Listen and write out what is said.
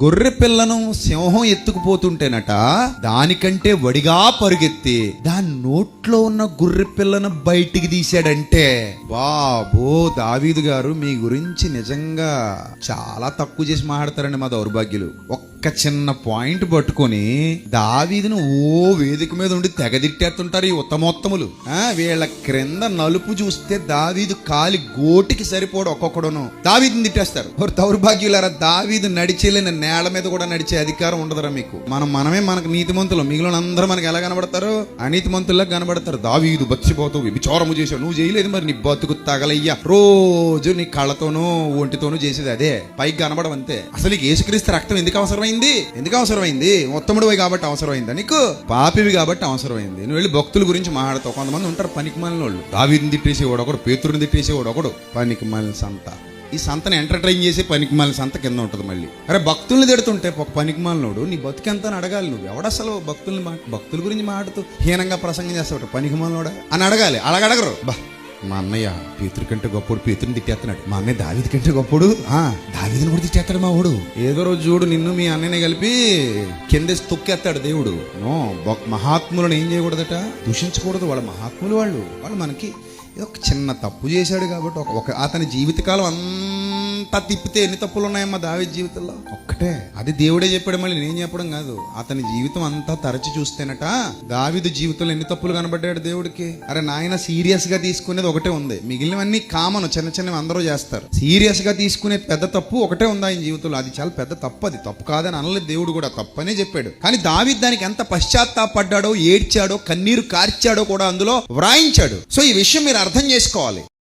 గొర్రె పిల్లను సింహం ఎత్తుకుపోతుంటేనట దానికంటే వడిగా పరుగెత్తి దాని నోట్లో ఉన్న గొర్రె పిల్లను బయటికి తీశాడంటే, బాబో దావీదు గారు మీ గురించి నిజంగా చాలా తక్కువ చేసి మాట్లాడతారండి మా దౌర్భాగ్యులు. ఒక్క చిన్న పాయింట్ పట్టుకొని దావీదును వేదిక మీద ఉండి తెగదిట్టేస్తుంటారు ఈ ఉత్తమోత్తములు. వీళ్ళ క్రింద నలుపు చూస్తే దావీదు కాలి గోటికి సరిపోడు ఒక్కొక్కడును. దావీదుని తిట్టేస్తారు. దౌర్భాగ్యులారా, దావీదు నడిచేలేని నేల మీద కూడా నడిచే అధికారం ఉండదురా మీకు. మనమే మనకు నీతిమంతులు, మిగిలిన అందరూ మనకి ఎలా కనబడతారు? అనీతిమంతుల్లా కనబడతారు. దావీదు బచ్చిపోతావు, విచారము చేశావు, నువ్వు చేయలేదు, మరి నీ బతుకు తగలయ్యా. రోజు నీ కళ్ళతోనూ ఒంటితోనూ చేసేది అదే, పైకి కనబడవంతే. అసలు నీకు యేసుక్రీస్తు రక్తం ఎందుకు అవసరమైంది? ఉత్తముడివి కాబట్టి అవసరమైందా నీకు? పాపివి కాబట్టి అవసరమైంది. నువ్వు వెళ్ళి భక్తుల గురించి మాట్లాడతావు. కొంతమంది ఉంటారు పనికిమాలిన వాళ్ళు. దావీదుని తిట్టేసేవాడు ఒకడు, పేతురుని తిట్టేసేవాడు ఒకడు. పనికిమాలిన సంత. ఈ సంతను ఎంటర్టైన్ చేసి పనికిమాలిన సంత కింద ఉంటుంది మళ్ళీ. అరే భక్తుల్ని తిడుతుంటే ఒక పనికిమాలినోడు నీ బతుకెంత అని అడగాలి. నువ్వు ఎవడసలు భక్తుల గురించి మాట్లాడుతూ హీనంగా ప్రసంగం చేస్తావు, పనికిమాలినోడా అని అడగాలి. అలాగ అడగరు. మా అన్నయ్య పేతురు కంటే గొప్పడు, పేతురుని తిట్టేస్తున్నాడు. మా అన్నయ్య దావీదు కంటే గొప్పడు, దావీదుని కూడా తిట్టేస్తాడు మా వాడు. ఏదో రోజు చూడు నిన్ను మీ అన్నయ్యని కలిపి కిందేసి తొక్కేస్తాడు దేవుడు. మహాత్ములను ఏం చేయకూడదట, దూషించకూడదు. వాళ్ళ మహాత్ములు వాళ్ళు మనకి ఒక చిన్న తప్పు చేశాడు కాబట్టి ఒక అతని జీవితకాలం అంతా తిప్పితే ఎన్ని తప్పులు ఉన్నాయమ్మా దావీదు జీవితంలో? ఒక్కటే. అది దేవుడే చెప్పాడు, మళ్ళీ నేను చెప్పడం కాదు. అతని జీవితం అంతా తరచి చూస్తేనట దావీదు జీవితంలో ఎన్ని తప్పులు కనబడ్డాడు దేవుడికి. అరే నాయన, సీరియస్ గా తీసుకునేది ఒకటే ఉంది, మిగిలినవన్నీ కామన్, చిన్న చిన్నవి అందరూ చేస్తారు. సీరియస్ గా తీసుకునే పెద్ద తప్పు ఒకటే ఉంది ఆయన జీవితంలో. అది చాలా పెద్ద తప్పు. అది తప్పు కాదని అనలేదు దేవుడు, కూడా తప్పనే చెప్పాడు. కానీ దావీదు దానికి ఎంత పశ్చాత్తాపడ్డాడో, ఏడ్చాడో, కన్నీరు కార్చాడో కూడా అందులో వ్రాయించాడు. సో ఈ విషయం మీరు అర్థం చేసుకోవాలి.